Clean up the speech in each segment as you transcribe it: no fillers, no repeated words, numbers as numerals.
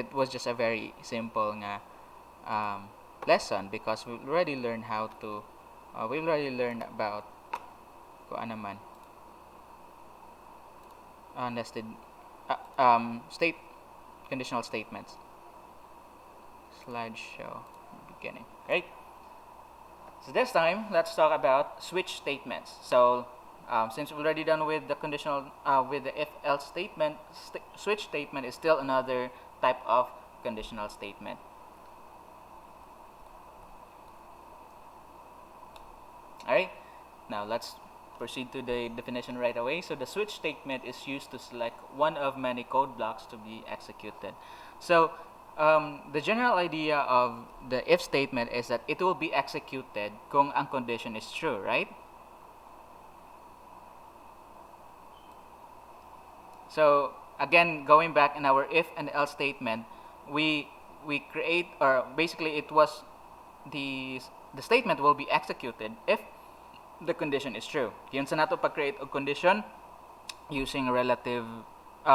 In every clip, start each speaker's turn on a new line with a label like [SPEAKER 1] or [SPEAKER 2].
[SPEAKER 1] it was just a very simple nga lesson because we already learned how to we already learned about kung ano man nested state conditional statements. Slideshow beginning. Right. So this time, let's talk about switch statements. So since we're already done with the conditional, with the if-else statement, switch statement is still another type of conditional statement. Alright, now let's proceed to the definition right away. So the switch statement is used to select one of many code blocks to be executed. So the general idea of the if statement is that it will be executed kung ang condition is true, right? So again, going back in our if and else statement, we create, or basically it was the statement will be executed if the condition is true. Yun sa nato pag-create of condition using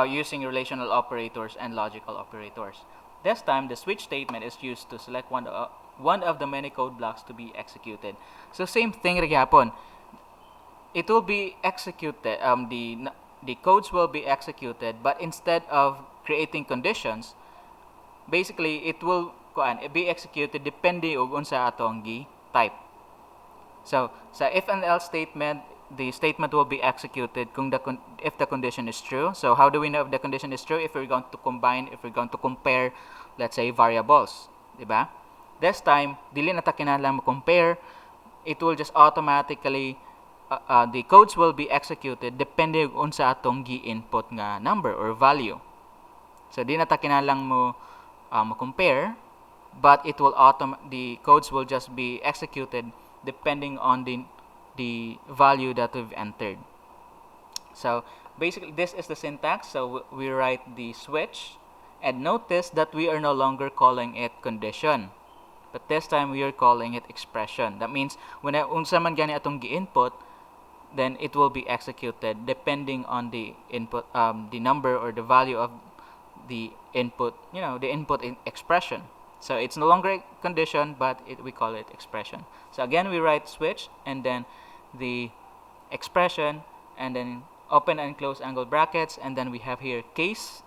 [SPEAKER 1] using relational operators and logical operators. This time, the switch statement is used to select one of the many code blocks to be executed. So same thing gyapon. It will be executed. The codes will be executed, but instead of creating conditions, basically it will be executed depending on unsa atong type. So sa if and else statement, the statement will be executed if the condition is true. So how do we know if the condition is true? If we're going to compare, let's say, variables, diba? This time, dili na ta kinahanglan mo compare. It will just automatically the codes will be executed depending on sa atong gi-input nga number or value. So di na ta kinahanglan mo compare, but it will the codes will just be executed depending on the value that we've entered. So basically this is the syntax. So we write the switch, and notice that we are no longer calling it condition, but this time we are calling it expression. That means when unsa man gani atong gi-input, then it will be executed depending on the input, the number or the value of the input, the input expression. So it's no longer condition, but we call it expression. So again, we write switch and then the expression and then open and close angle brackets, and then we have here case,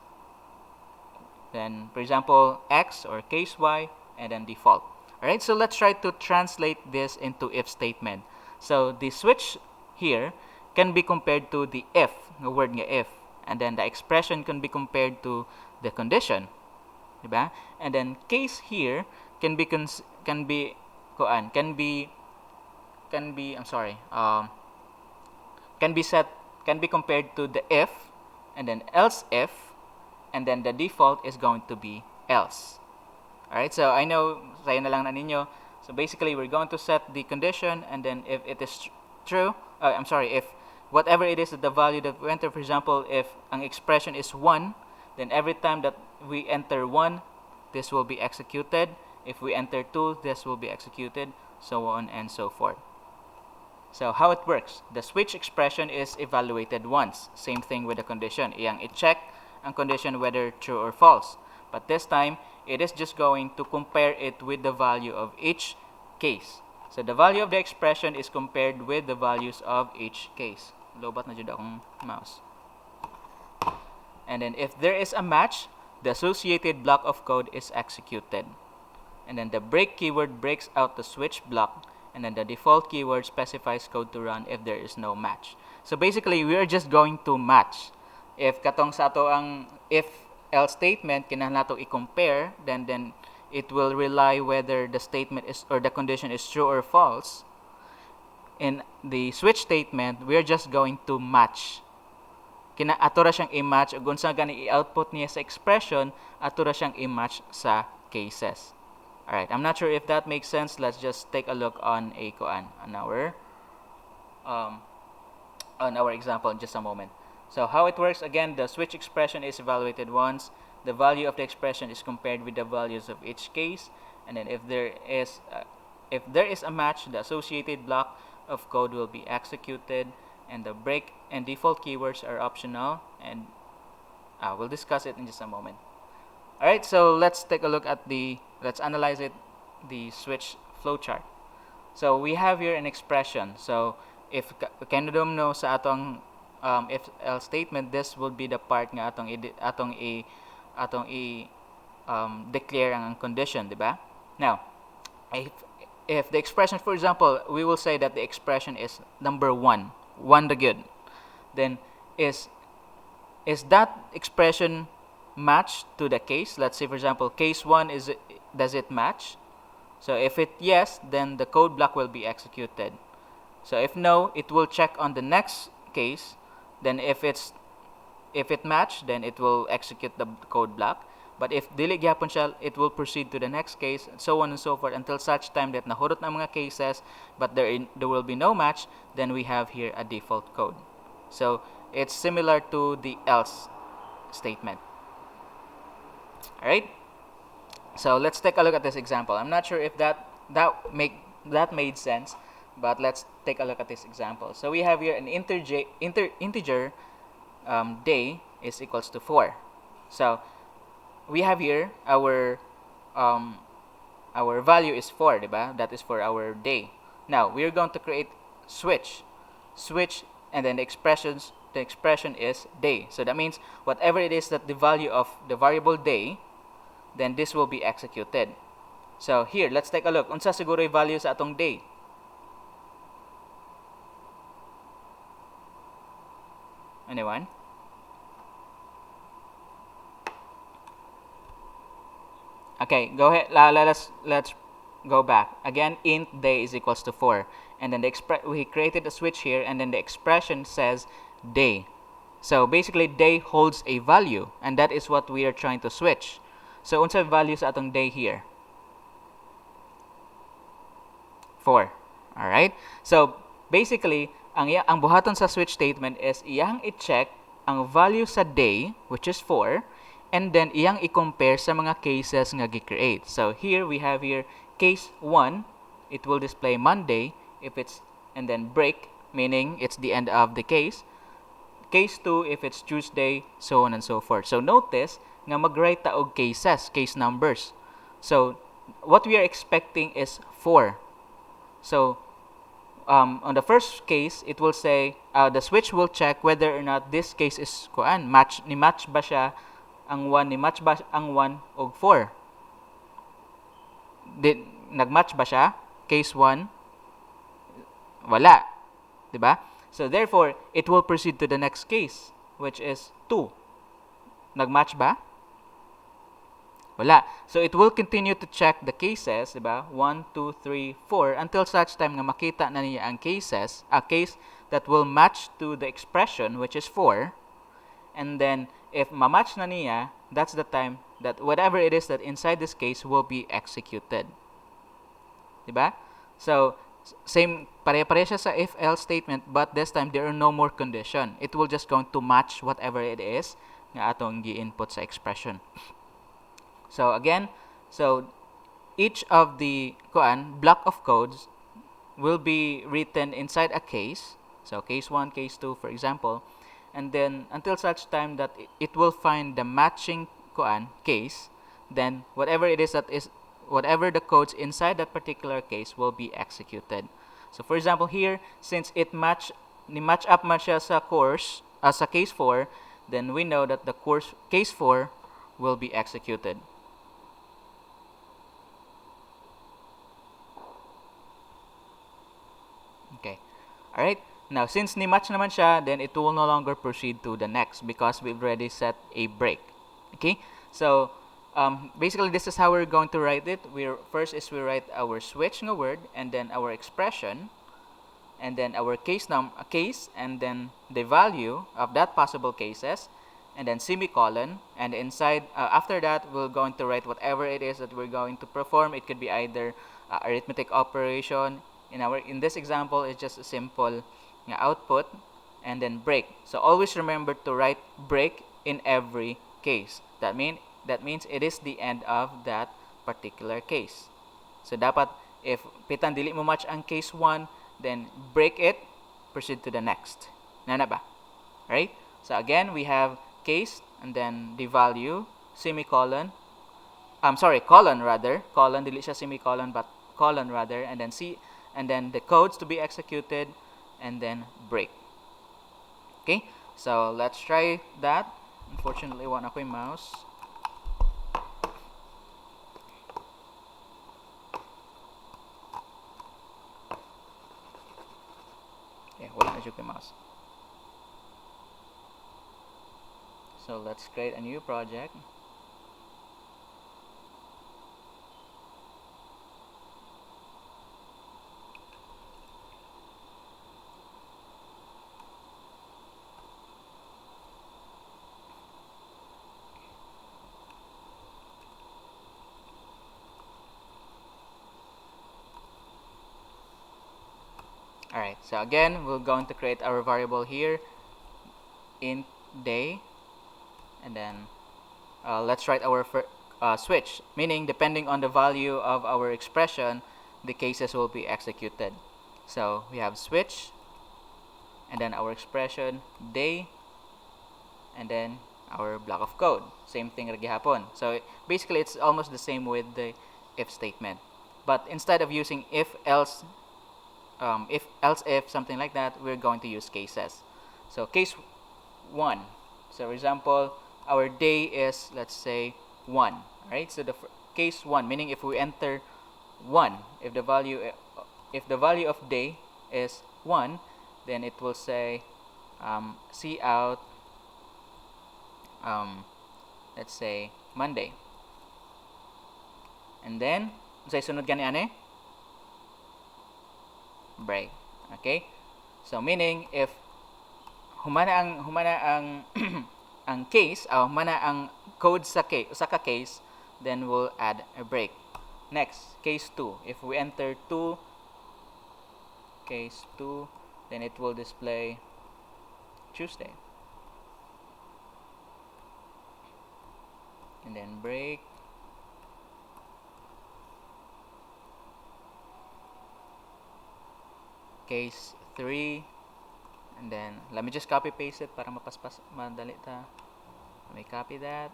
[SPEAKER 1] then for example x or case y, and then default. Alright, so let's try to translate this into if statement. So the switch here can be compared to the if, the word nga if, and then the expression can be compared to the condition, diba? And then case here can be compared to the if, and then else if, and then the default is going to be else. Alright, so I know sayo na lang na ninyo. So basically we're going to set the condition, and then if it is true, if whatever it is that the value that we enter, for example, if ang expression is 1, then every time that we enter 1, this will be executed. If we enter 2, this will be executed, so on and so forth. So how it works, the switch expression is evaluated once. Same thing with the condition. Iyang i-check ang condition whether true or false. But this time, it is just going to compare it with the value of each case. So the value of the expression is compared with the values of each case. Lobat na jud akong mouse. And then if there is a match, the associated block of code is executed. And then the break keyword breaks out the switch block, and then the default keyword specifies code to run if there is no match. So basically, we are just going to match. If katong sa ato ang if else statement kinahanglan nato i-compare, then it will rely whether the statement is or the condition is true or false. In the switch statement, we are just going to match. Ato ra siyang i-match, ug unsa gani i-output niya sa expression, ato ra siyang i-match sa cases. Alright, I'm not sure if that makes sense. Let's just take a look on our example in just a moment. So how it works, again, the switch expression is evaluated once. The value of the expression is compared with the values of each case, and then if there is a match, the associated block of code will be executed, and the break and default keywords are optional, and we'll discuss it in just a moment. All right, so let's take a look at let's analyze the switch flowchart. So we have here an expression. So if kanudom no sa atong if else statement, this will be the part nga atong declare ang condition, di ba? Now, if the expression, for example, we will say that the expression is number 1 the good, then is that expression matched to the case? Let's say, for example, case 1 does it match? So if it yes, then the code block will be executed. So if no, it will check on the next case. Then if it matched, then it will execute the code block. But if dili gyapon siya, it will proceed to the next case, and so on and so forth until such time that nahurot na mga cases, but there will be no match. Then we have here a default code. So it's similar to the else statement. All right. So let's take a look at this example. I'm not sure if that made sense, but let's take a look at this example. So we have here an integer day is equals to 4. So we have here our value is 4, diba? That is for our day. Now we are going to create switch, and then the expression is day. So that means whatever it is that the value of the variable day, then this will be executed. So here, let's take a look. Unsa siguro yung value sa atong day? Anyone? Okay, go ahead. Let's go back. Again, int day is equals to 4. And then we created a switch here, and then the expression says day. So basically, day holds a value, and that is what we are trying to switch. So unsa value sa atong day here? 4. All right? So basically, ang buhaton sa switch statement is iyang i-check ang value sa day, which is 4, and then iyang i-compare sa mga cases nga gi-create. So here we have here case 1, it will display Monday and then break, meaning it's the end of the case. Case 2 if it's Tuesday, so on and so forth. So notice nga mag-write ta og cases, case numbers. So what we are expecting is 4. So on the first case, it will say the switch will check whether or not this case is match ba siya ang 1 match ba ang 1 og 4. Nagmatch ba siya? Case 1 wala, diba? So therefore, it will proceed to the next case, which is 2. Nagmatch ba? Wala. So it will continue to check the cases, diba? 1, 2, 3, 4 until such time nga makita na niya ang cases, a case that will match to the expression, which is 4. And then if ma-match na niya, that's the time that whatever it is that inside this case will be executed. Diba? So same, pare-pare siya sa if-else statement, but this time there are no more condition. It will just going to match whatever it is nga atong gi-input sa expression. So again, each of the block of codes will be written inside a case. So case 1, case 2, for example, and then until such time that it will find the matching case, then whatever the codes inside that particular case will be executed. So for example here, since it match up siya sa course sa case 4, then we know that the case 4 will be executed. Okay. All right. Now, since ni-match naman siya, then it will no longer proceed to the next because we've already set a break. Okay. So basically, this is how we're going to write it. First we write our switch nga word, and then our expression, and then our case, and then the value of that possible cases, and then semicolon, and inside after that we're going to write whatever it is that we're going to perform. It could be either arithmetic operation. In this example, it's just a simple output, and then break. So always remember to write break in every case. That means it is the end of that particular case. So dapat if pitang dili mo match ang case 1, then break it, proceed to the next. Nana ba? Right? So again, we have case and then the value, semicolon, I'm sorry, colon rather, colon, dili siya semicolon, but colon rather, and then and then the codes to be executed, and then break. Okay, so let's try that. Unfortunately, wala ko yung mouse. Yeah, wala na siya yung mouse. So let's create a new project. Alright, so again, we're going to create our variable here, int day, and then let's write our switch, meaning depending on the value of our expression, the cases will be executed. So we have switch, and then our expression, day, and then our block of code. Same thing like gihapon. So basically, it's almost the same with the if statement. But instead of using if, else, if, something like that, we're going to use cases. So case 1. So for example, our day is, let's say, 1. Right? So the case 1, meaning if we enter 1, if the value of day is 1, then it will say see out, let's say, Monday. And then, say sunod gani ane? Break. Okay? So meaning if humana ang ang case, humana ang code sa case, then we'll add a break. Next, case 2. If we enter 2, case 2, then it will display Tuesday. And then break. Case 3, and then let me just copy paste it para mapaspas madali ta. Let me copy that.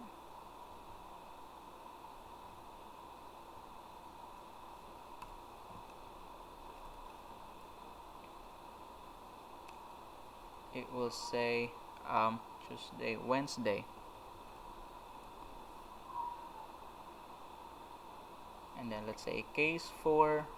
[SPEAKER 1] It will say Tuesday, Wednesday, and then let's say case 4,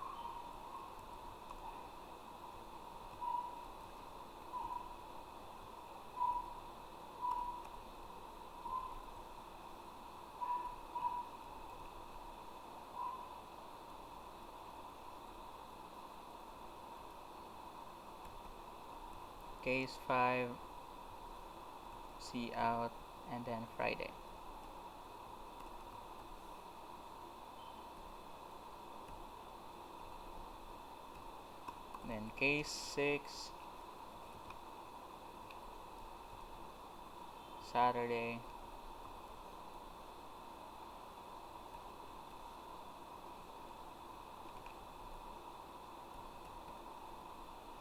[SPEAKER 1] case 5, see out, and then Friday. Then case 6, Saturday,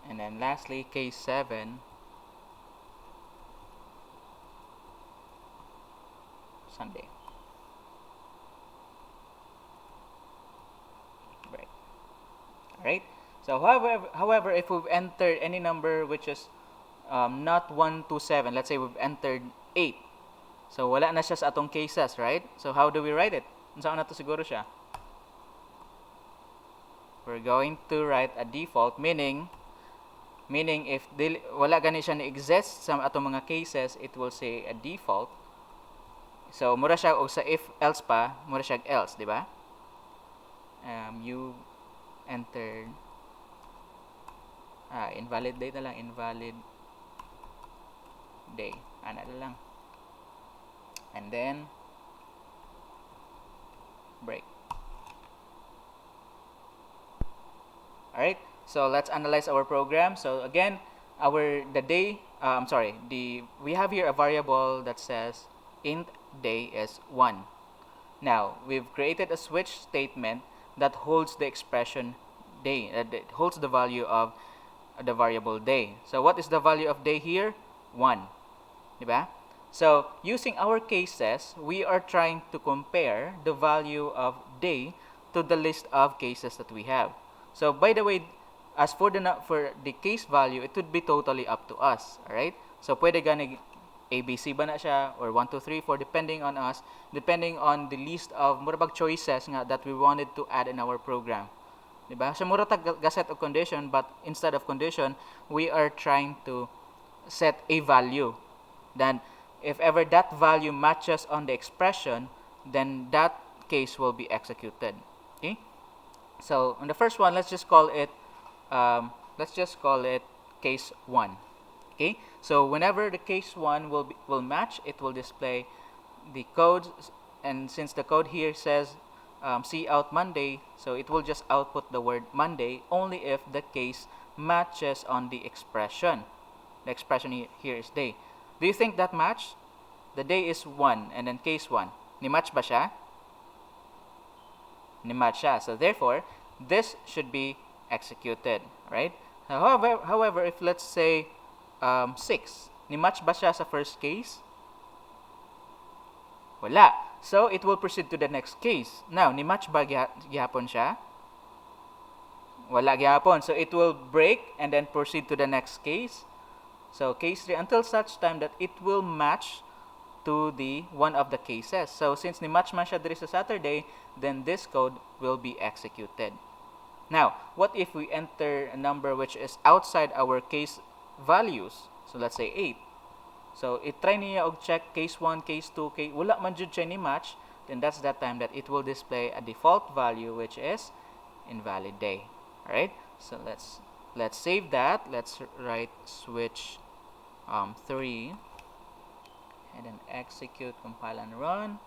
[SPEAKER 1] and then lastly case 7, Sunday. Right. Alright. So however, if we've entered any number which is not 1 to 7, let's say we've entered 8, so wala na siya sa atong cases, right? So how do we write it? Saan na to siguro siya? We're going to write a default, meaning if wala gani siya na-exist sa atong mga cases, it will say a default. So mura siya, o sa if else pa, mura siya else, di ba? You entered invalid day na lang, invalid day, ana na lang, and then break. Alright, so let's analyze our program. So again, we have here a variable that says int day is 1. Now we've created a switch statement that holds the expression day, that holds the value of the variable day. So what is the value of day here? 1, diba? So using our cases, we are trying to compare the value of day to the list of cases that we have. So by the way, as for the case value, it would be totally up to us. Alright? So pwede gani ABC ba na siya or 1, 2, 3, 4 depending on us, depending on the list of murabag choices nga that we wanted to add in our program. Diba? So mura tag gaset of condition, but instead of condition, we are trying to set a value. Then if ever that value matches on the expression, then that case will be executed. Okay? So on the first one, let's just call it case 1. Okay? So whenever the case 1 will match, it will display the code, and since the code here says see out Monday, so it will just output the word Monday only if the case matches on the expression. The expression here is day. Do you think that match? The day is 1 and then case 1. Ni-match ba siya? Ni-match siya. So therefore, this should be executed, right? However, if let's say 6, ni-match ba siya sa first case? Wala. So it will proceed to the next case. Now, ni-match ba gihapon siya? Wala gihapon. So it will break and then proceed to the next case. So case 3 until such time that it will match to the one of the cases. So since ni-match man siya diri sa Saturday, then this code will be executed. Now, what if we enter a number which is outside our case values? So let's say 8. So it try niya og check case 1, case 2, wala man jud siya ni match, then that's that time that it will display a default value which is invalid day. All right? So let's save that. Let's write switch 3 and then execute, compile and run.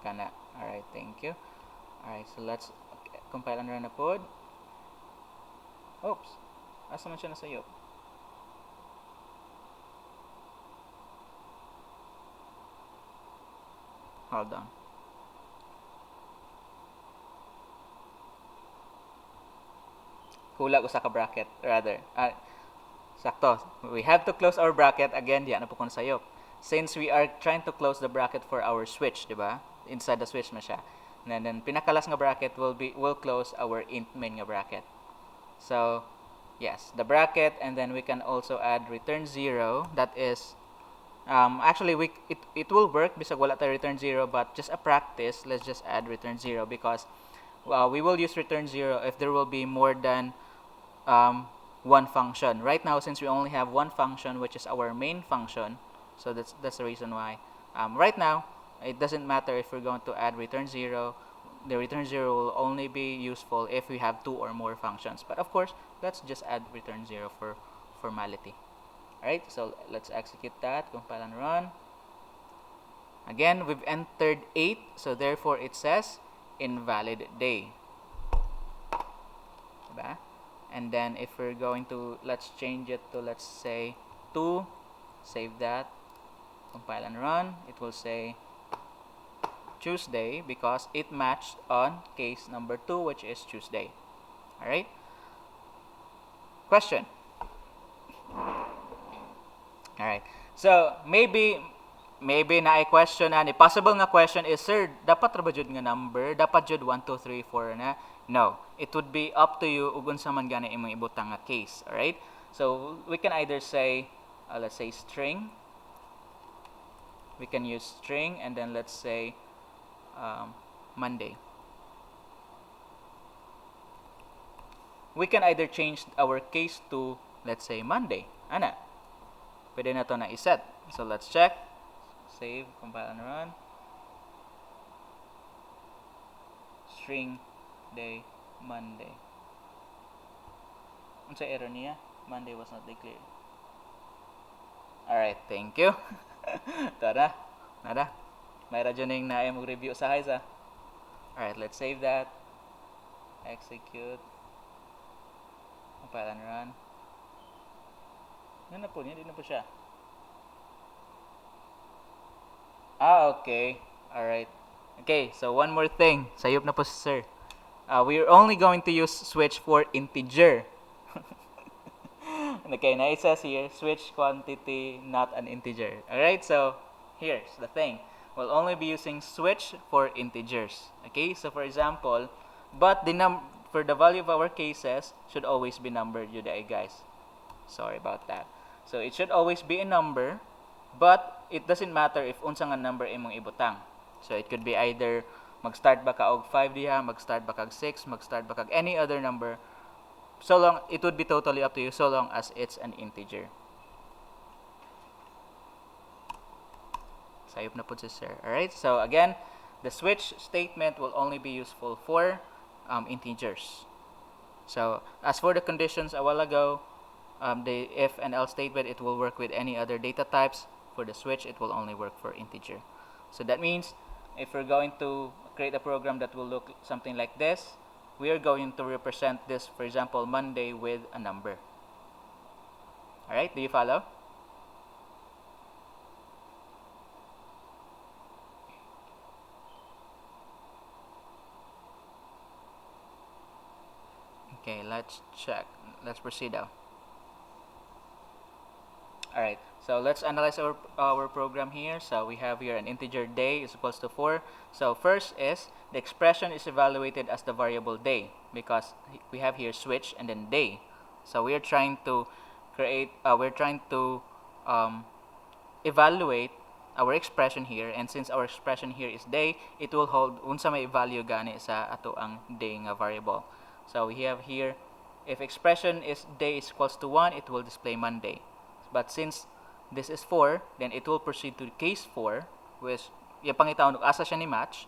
[SPEAKER 1] Kana. All right, thank you. All right, so let's compile and run na pod. Oops. Asa man siya nasayop? Hold on. Kulag usa ka bracket rather. Sakto. We have to close our bracket again. Di na po kun sayop. Since we are trying to close the bracket for our switch, di ba? Inside the switch na siya. And then pinakalas nga bracket will close our int main nga bracket. So yes, the bracket, and then we can also add return 0. That is actually it will work bisag wala tayo return 0, but just a practice, let's just add return 0 because we will use return 0 if there will be more than one function. Right now, since we only have one function, which is our main function, so that's the reason why right now it doesn't matter if we're going to add return 0. The return 0 will only be useful if we have 2 or more functions. But of course, let's just add return 0 for formality. Alright, so let's execute that, compile and run. Again, we've entered 8, so therefore it says invalid day. Diba? And then if we're going to, let's change it to, let's say 2, save that, compile and run. It will say Tuesday because it matched on case number 2, which is Tuesday. Alright? Question? Alright. So, maybe na ay question ani. Possible nga question is, sir, dapat ra ba jud nga number? Dapat jud 1, 2, 3, 4 na? No. It would be up to you ug unsa man gani imong ibutang nga case. Alright? So, we can either say, let's say string. We can use string and then let's say Monday. We can either change our case to, let's say, Monday. Ana? Pwede na to na iset. So, let's check. Save, compile and run. String day, Monday. Unsa error niya? Monday was not declared. Alright, thank you. Tara. Nada. May radyoning na ay mag-review sa Hiza. Alright, let's save that. Execute. Compile and run. Yan na po, hindi na po siya. Okay. Alright. Okay, so one more thing. Sayop na po si sir. We are only going to use switch for integer. Okay, now it says here, switch quantity, not an integer. Alright, so here's the thing. We'll only be using switch for integers. Okay, so for example, but for the value of our cases should always be numbered, yun guys. Sorry about that. So it should always be a number, but it doesn't matter if unsa nga number imong ibutang. So it could be either mag-start ba ka og 5 diha, mag-start ba kag 6, mag-start ba kag any other number. So long, it would be totally up to you so long as it's an integer. Sayop na po si sir. Alright, so again, the switch statement will only be useful for integers. So as for the conditions a while ago, the if and else statement, it will work with any other data types. For the switch, it will only work for integer. So that means if we're going to create a program that will look something like this, we are going to represent this, for example, Monday with a number. Alright, do you follow? Okay, let's check. Let's proceed now. Alright, so let's analyze our program here. So we have here an integer day is equals to 4. So first is the expression is evaluated as the variable day because we have here switch and then day. So we are trying to create, evaluate our expression here, and since our expression here is day, it will hold unsa may value gani sa ato ang day nga variable. So we have here, if expression is day is equals to 1, it will display Monday. But since this is 4, then it will proceed to case 4, which yung pangitaon asa siya ni match,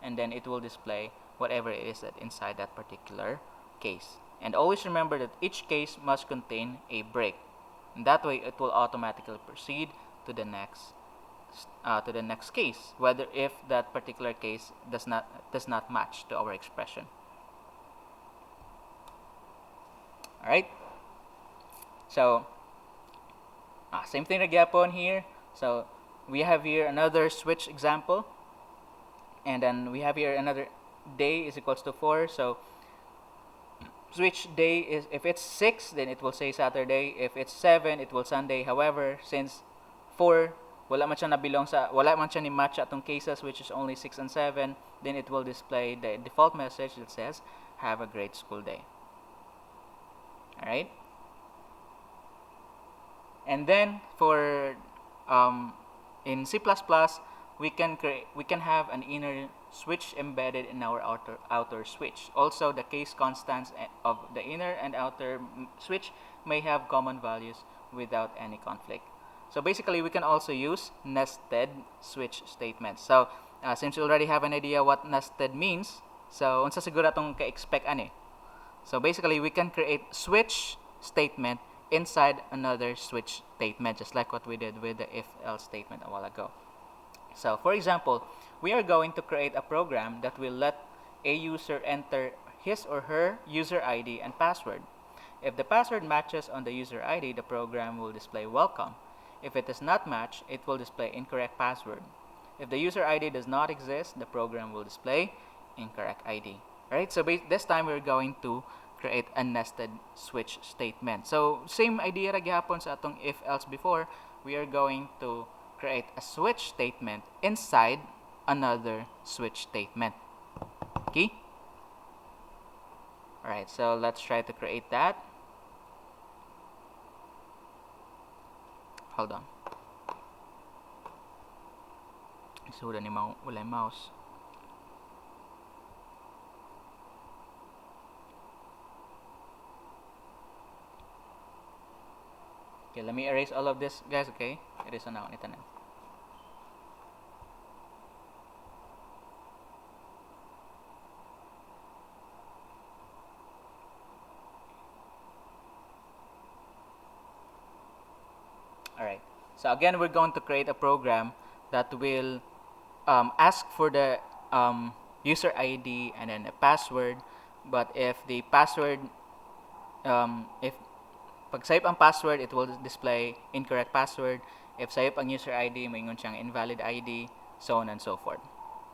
[SPEAKER 1] and then it will display whatever it is that inside that particular case. And always remember that each case must contain a break. And that way, it will automatically proceed to the next case, whether if that particular case does not match to our expression. All right. So same thing nagyapon here. So we have here another switch example, and then we have here another day is equals to 4. So switch day is, if it's 6, then it will say Saturday. If it's 7, it will Sunday. However, since 4 wala man siya ni match atong cases, which is only 6 and 7, then it will display the default message that says have a great school day. All right. And then for in C++, we can have an inner switch embedded in our outer switch. Also, the case constants of the inner and outer switch may have common values without any conflict. So basically, we can also use nested switch statements. So since you already have an idea what nested means, so unsa siguro atong ka-expect ani. So basically, we can create switch statement inside another switch statement, just like what we did with the if-else statement a while ago. So for example, we are going to create a program that will let a user enter his or her user ID and password. If the password matches on the user ID, the program will display welcome. If it does not match, it will display incorrect password. If the user ID does not exist, the program will display incorrect ID. Alright, so this time we're going to create a nested switch statement. So same idea ra gyapon sa atong if else before, we are going to create a switch statement inside another switch statement. Okay? Alright, so let's try to create that. Hold on. So wala mouse. Okay, let me erase all of this, guys, okay? Erase na ako nito na. Alright, so again, we're going to create a program that will ask for the user ID and then a password. But if the password, if pag save ang password, it will display incorrect password. If save ang user ID, mayroon siyang invalid ID, so on and so forth.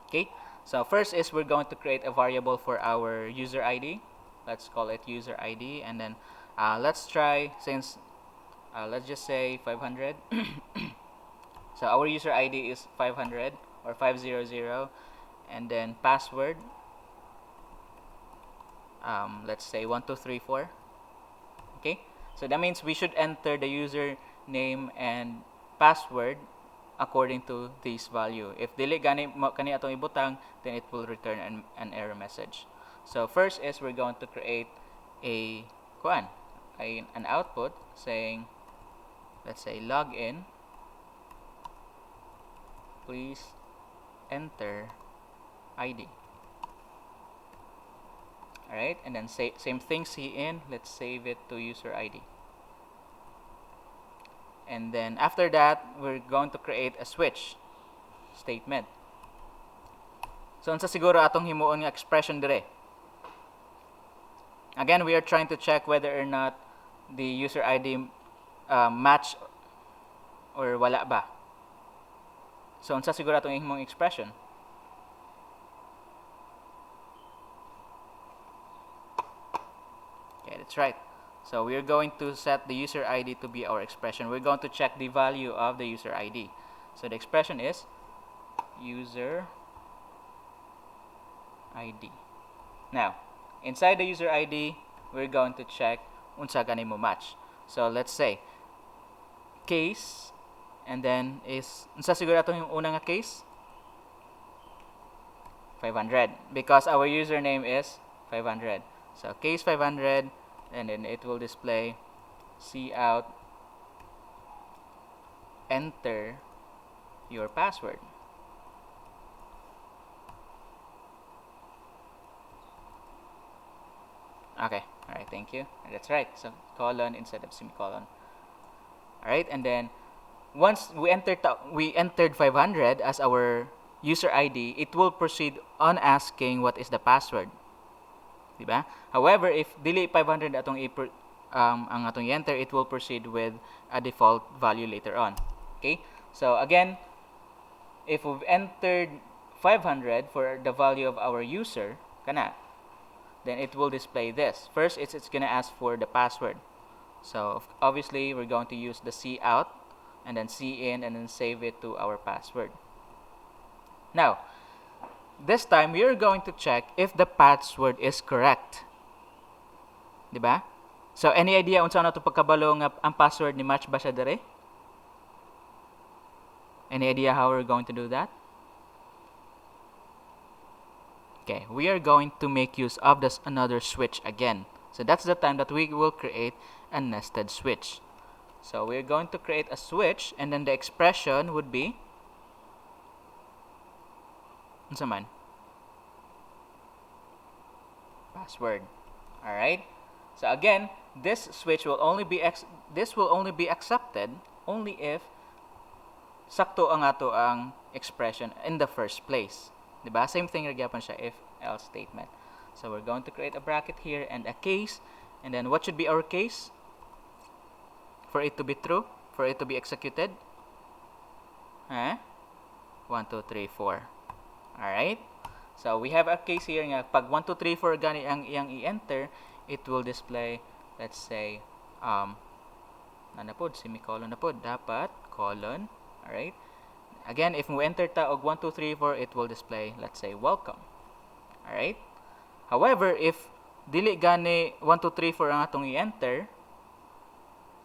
[SPEAKER 1] Okay? So first is we're going to create a variable for our user ID. Let's call it user ID, and then let's try, since let's just say 500. So our user ID is 500 or 500, and then password, let's say 1234. Okay, so that means we should enter the username and password according to this value. If dili kani atong ibutang, then it will return an error message. So first is we're going to create an output saying, let's say login, please enter ID. Alright, and then same thing, cin, let's save it to user ID. And then after that, we're going to create a switch statement. So unsa siguro atong himuon nga expression dire? Again, we are trying to check whether or not the user ID match or wala ba. So unsa siguro atong himong expression? Okay, that's right. So we're going to set the user ID to be our expression. We're going to check the value of the user ID. So the expression is user ID. Now, inside the user ID, we're going to check unsa gani mo match. So let's say case, and then is unsa siguro atong yung una nga case? 500, because our username is 500. So case 500, and then it will display cout enter your password. Okay, alright, thank you. That's right, so colon instead of semicolon. Alright, and then once we entered 500 as our user ID, it will proceed on asking what is the password. Diba? However, if dili 500 atong ang atong enter, it will proceed with a default value later on. Okay? So again, if we've entered 500 for the value of our user, then it will display this. First, it's gonna ask for the password. So obviously, we're going to use the cout and then cin and then save it to our password. Now, this time, we are going to check if the password is correct. Diba? So, any idea unsa na ito pagkabalo nga ang password ni match ba siya dire? Any idea how we're going to do that? Okay, we are going to make use of this another switch again. So, that's the time that we will create a nested switch. So, we're going to create a switch, and then the expression would be unsa man? Password. All right. So again, this switch will only be accepted only if sakto ang ato ang expression in the first place. Diba? Same thing gyapon siya if else statement. So we're going to create a bracket here and a case, and then what should be our case? For it to be true, for it to be executed. 1 2 3 4. Alright, so we have a case here nga pag 1 2 3 4 gani ang iyang i-enter, it will display, let's say nanapod semicolon na pod, dapat colon. Alright, again, if we enter ta og 1 2 3 4, it will display, let's say, welcome. Alright, however, if dili gani 1 2 3 4 ang atong i-enter,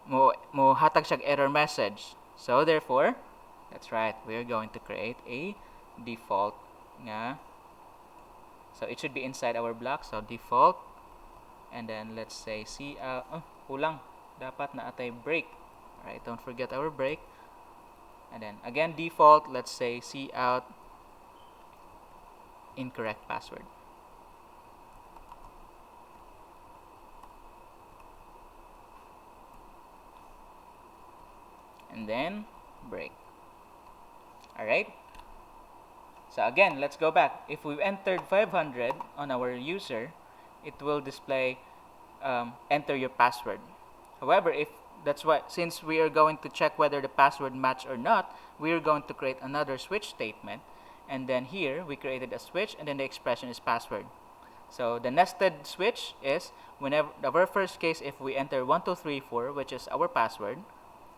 [SPEAKER 1] mo hatag siya error message. So therefore, that's right, we are going to create a default nga. So it should be inside our block. So default, and then let's say kulang, dapat na atay break. Alright, don't forget our break. And then again, default, let's say cout incorrect password. And then break. Alright, so again, let's go back. If we've entered 500 on our user, it will display enter your password. However, since we are going to check whether the password match or not, we are going to create another switch statement, and then here we created a switch, and then the expression is password. So the nested switch is whenever the very first case, if we enter 1 2 3 4, which is our password,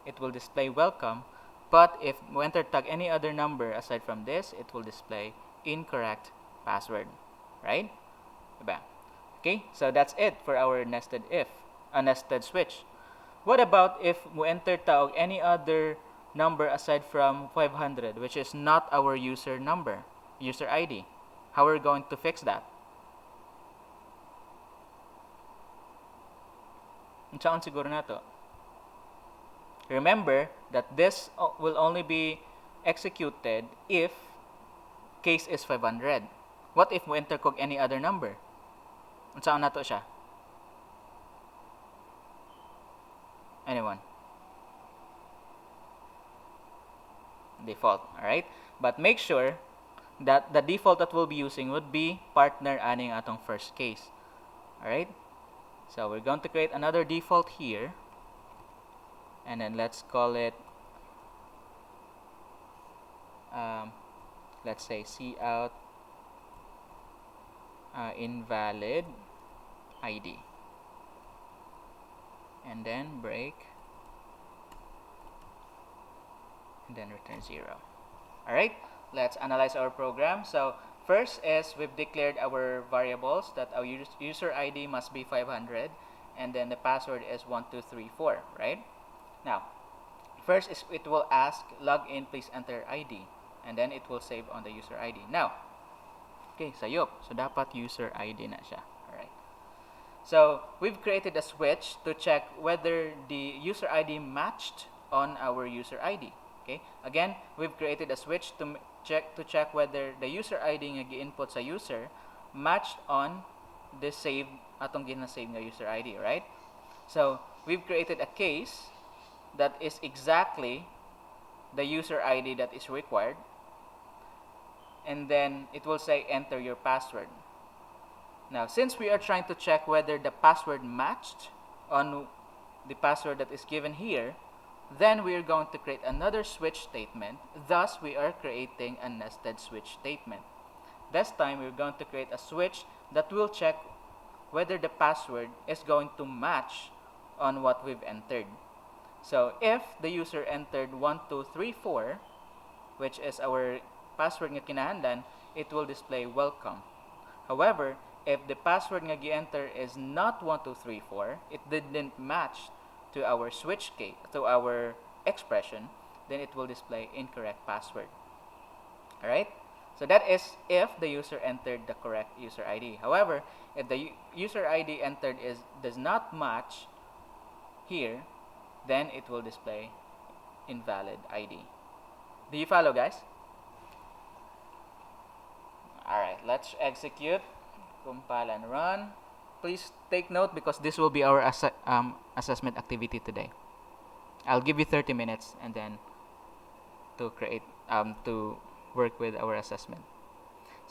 [SPEAKER 1] it will display welcome. But if we enter tag any other number aside from this, it will display incorrect password, right? Diba? Okay, so that's it for our nested nested switch. What about if we enter tag any other number aside from 500, which is not our user number, user ID? How are we going to fix that? Unsaon siguro na to? Remember that this will only be executed if case is 500. What if we enter kog any other number? Unsaon na to siya? Anyone? Default, alright? But make sure that the default that we'll be using would be partner aning atong first case. Alright? So we're going to create another default here. And then let's call it, let's say cout invalid ID. And then break. And then return 0. Alright, let's analyze our program. So first is we've declared our variables that our user ID must be 500 and then the password is 1234, right? Now, first is it will ask login, please enter ID, and then it will save on the user ID. Now, okay, sayop. So dapat user ID na siya. Alright. So we've created a switch to check whether the user ID matched on our user ID. Okay. Again, we've created a switch to check whether the user ID nga gi-input sa user matched on the save atong gina-save nga user ID, right? So we've created a case that is exactly the user ID that is required, and then it will say enter your password. Now, since we are trying to check whether the password matched on the password that is given here, then we are going to create another switch statement. Thus, we are creating a nested switch statement. This time, we're going to create a switch that will check whether the password is going to match on what we've entered. So, if the user entered 1234, which is our password nga kinahanglan, it will display welcome. However, if the password nga gi-enter is not 1234, it didn't match to our switch case, to our expression, then it will display incorrect password. Alright? So that is if the user entered the correct user ID. However, if the user ID entered does not match here, then it will display invalid ID. Do you follow, guys? Alright, let's execute, compile and run. Please take note because this will be our assessment activity today. I'll give you 30 minutes and then to create to work with our assessment.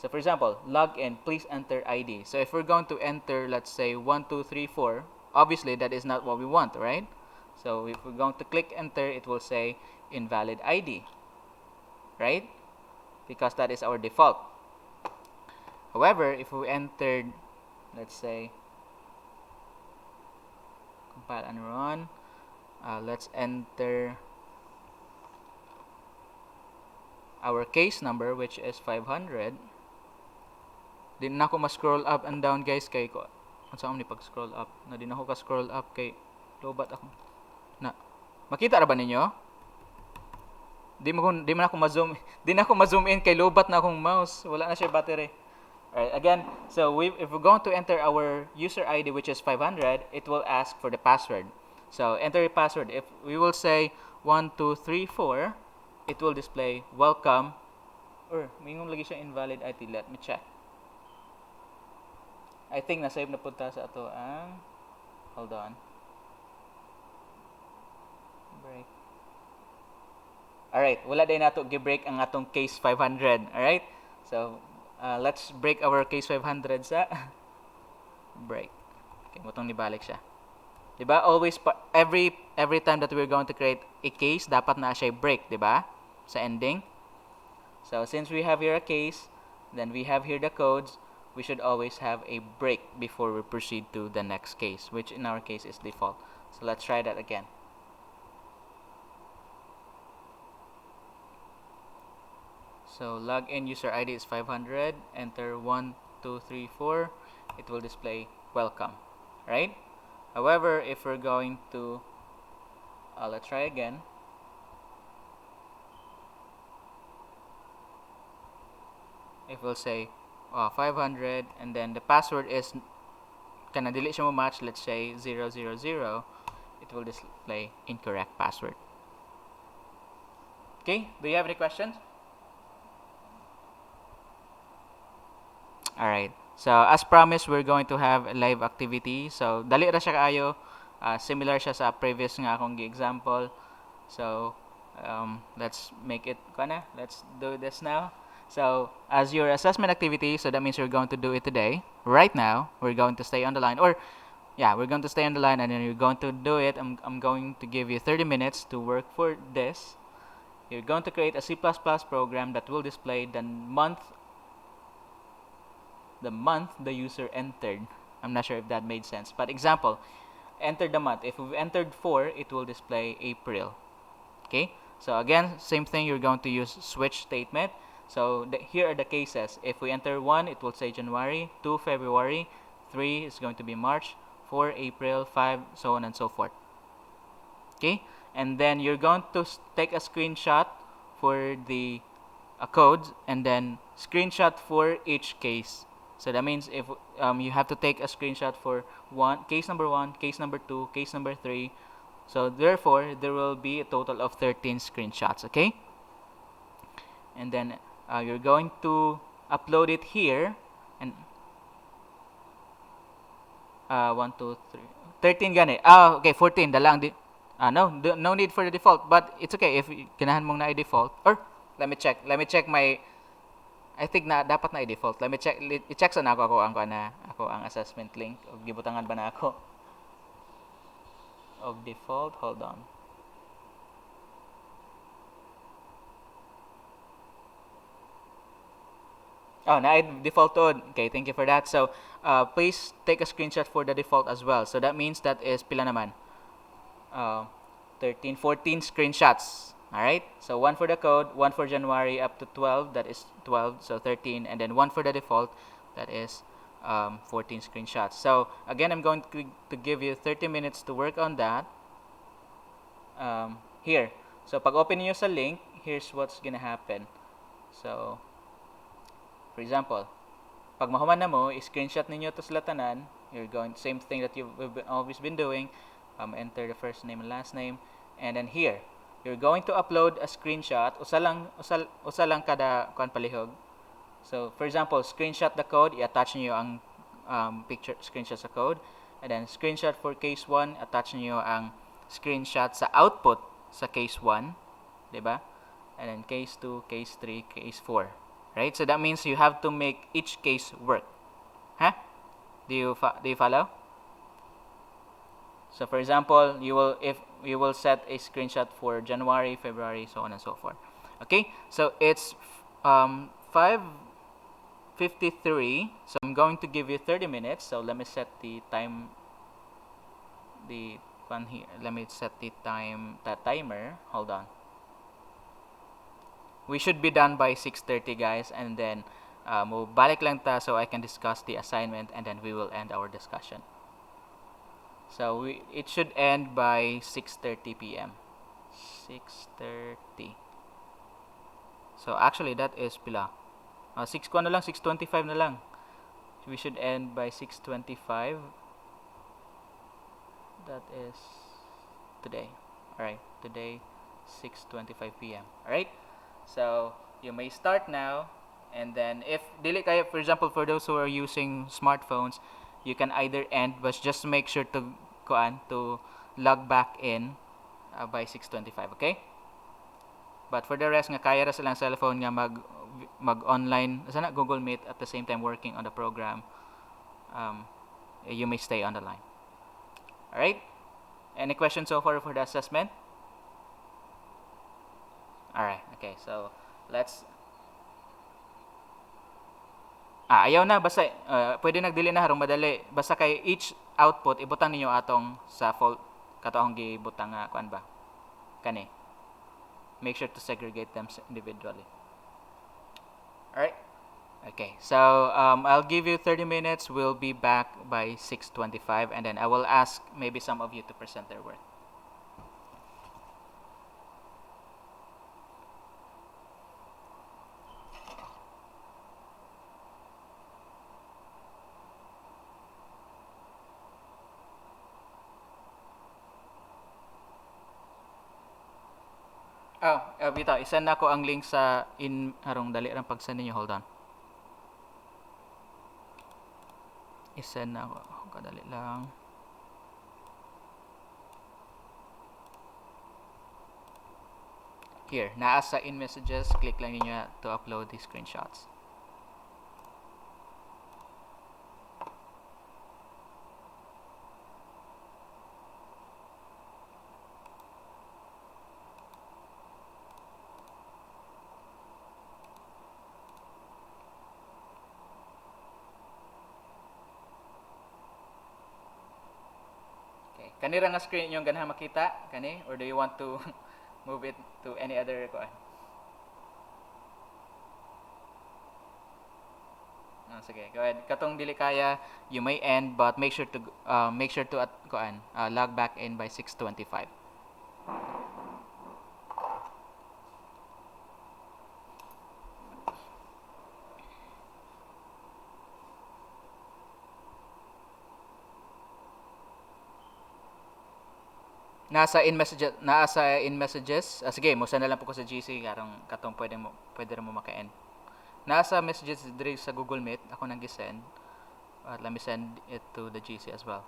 [SPEAKER 1] So for example, log in, please enter ID. So if we're going to enter, let's say 1234, obviously that is not what we want, right? So if we're going to click enter, it will say invalid ID, right? Because that is our default. However, if we entered, let's say, compile and run, let's enter our case number, which is 500. Di na ako ma-scroll up and down, guys, kay ko. Ano sa ni pag-scroll up? Na di na ako ka-scroll up kay lobat ako. Na makita ra ba ninyo? Di man ako ma-zoom. Di na ako ma-zoom in kay lobat na akong mouse. Wala na siya battery. Alright, again, so if we're going to enter our user ID, which is 500, it will ask for the password. So enter your password. If we will say 1234, it will display welcome. Or mayroon lagi siya invalid ID. Let me check. I think na-save na punta sa ato ang hold on. Break. Alright, wala din nato gi-break ang atong case 500. Alright? So let's break our case 500 sa break. Okay, mutong nibalik siya. Diba? Always every time that we're going to create a case, dapat na siya break, diba? Sa ending. So since we have here a case, then we have here the codes, we should always have a break before we proceed to the next case, which in our case is default. So let's try that again. So login user ID is 500. Enter 1, 2, 3, 4. It will display welcome, right? However, if we're going to, let's try again. If we'll say 500 and then the password is kana dili siya mo match, let's say 000, it will display incorrect password. Okay, do you have any questions? Alright, so as promised, we're going to have a live activity. So dali ra siya kaayo, similar siya sa previous nga akong example. So let's make it let's do this now. So as your assessment activity, so that means you're going to do it today. Right now, we're going to stay on the line, or yeah, we're going to stay on the line and then you're going to do it. I'm going to give you 30 minutes to work for this. You're going to create a C++ program that will display the month the user entered. I'm not sure if that made sense, but example, enter the month. If we've entered 4, it will display April. Okay, so again, same thing, you're going to use switch statement. So here are the cases. If we enter 1, it will say January, 2, February, 3 is going to be March, 4, April, 5, so on and so forth. Okay, and then you're going to take a screenshot for the codes and then screenshot for each case. So that means if you have to take a screenshot for case number 1, case number 2, case number 3. So therefore, there will be a total of 13 screenshots, okay? And then you're going to upload it here. And 1, 2, 3, 13 gani. Okay, 14. No need for the default. But it's okay if ganahan mong na-default. Or, let me check my... I think na dapat na i-default. Let me check. I-check sa na ako ang assessment link. O gibutangan ba na ako? Of default. Hold on. Oh, na-default to. Okay, thank you for that. So, please take a screenshot for the default as well. So, that means that is pila naman? 13, 14 screenshots. Alright, so 1 for the code, 1 for January up to 12, that is 12, so 13, and then 1 for the default, that is 14 screenshots. So again, I'm going to give you 30 minutes to work on that. Here, so pag open niyo sa link, here's what's gonna happen. So, for example, pag mahuman na mo, screenshot ninyo to sa latanan. You're going same thing that you've always been doing. Enter the first name and last name, and then here. You're going to upload a screenshot. Usa lang kada kuan palihog. So, for example, screenshot the code, i-attach niyo ang screenshot sa code. And then, screenshot for case 1, attach niyo ang screenshot sa output sa case 1. Diba? And then, case 2, case 3, case 4. Right? So, that means you have to make each case work. Huh? Do you follow? So for example, you will set a screenshot for January, February, so on and so forth. Okay, so it's 5:53. So I'm going to give you 30 minutes. So let me set the time. The one here. Let me set the timer. Hold on. We should be done by 6:30, guys, and then balik lang ta so I can discuss the assignment, and then we will end our discussion. So it should end by 6:30 p.m. 6:30. So actually that is pila. 6:25 na lang. We should end by 6:25. That is today. Alright, today 6:25 p.m. Alright? So you may start now, and then if dili kayo, for example, for those who are using smartphones, you can either end, but just make sure to log back in by 6:25, okay? But for the rest nga kaya ra silang cellphone nga mag-online sana Google Meet at the same time working on the program, you may stay on the line. Alright? Any questions so far for the assessment? Alright, okay, so let's ayaw na, basta pwede nagdili na harong madali. Basta kay each output ibutang ninyo atong sa katong gibutang nga kuan ba. Kani. Make sure to segregate them individually. Okay, so I'll give you 30 minutes. We'll be back by 6:25, and then I will ask maybe some of you to present their work. Oh, bitaw, isend na ko ang link sa harong dali lang pag-send ninyo. Hold on. Isend na ko. Kadali lang. Here, naa sa in messages, click lang niyo to upload the screenshots. Okay, kanira nga screen yung ganahan makita kani, or do you want to move it to any other kuan? Sige, go ahead. Katong dili kaya, you may end, but make sure to log back in by 6:25. Nasa in messages. Sige, mo na lang po ko sa GC katong pwede mo maka-end. Nasa messages diri sa Google Meet ako nang gi-send. Let me send it to the GC as well.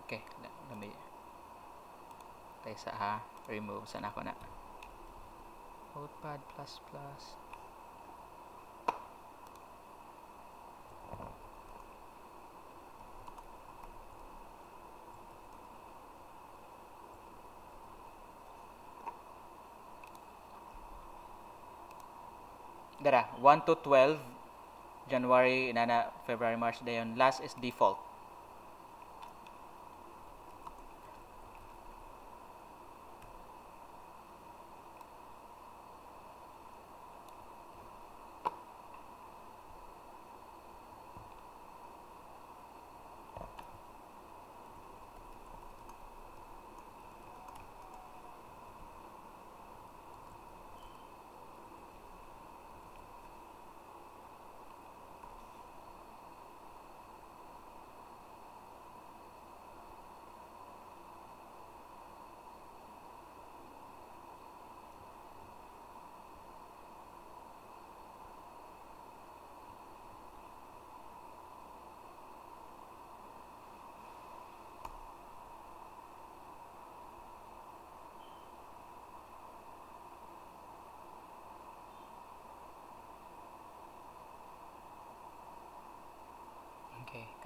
[SPEAKER 1] Okay, let me tayo sa remove sana ako na. Notepad++. Dara, 1 to 12 January, February, March dayon. Last is default.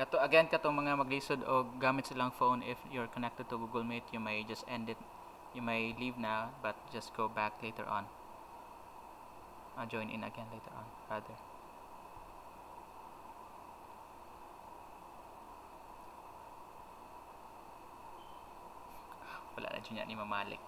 [SPEAKER 1] kato mga maglisod o gamit silang phone, if you're connected to Google Meet, you may just end it. You may leave now, but just go back later on. Join in again later on, rather. Wala na dyan yan ni Mamalik.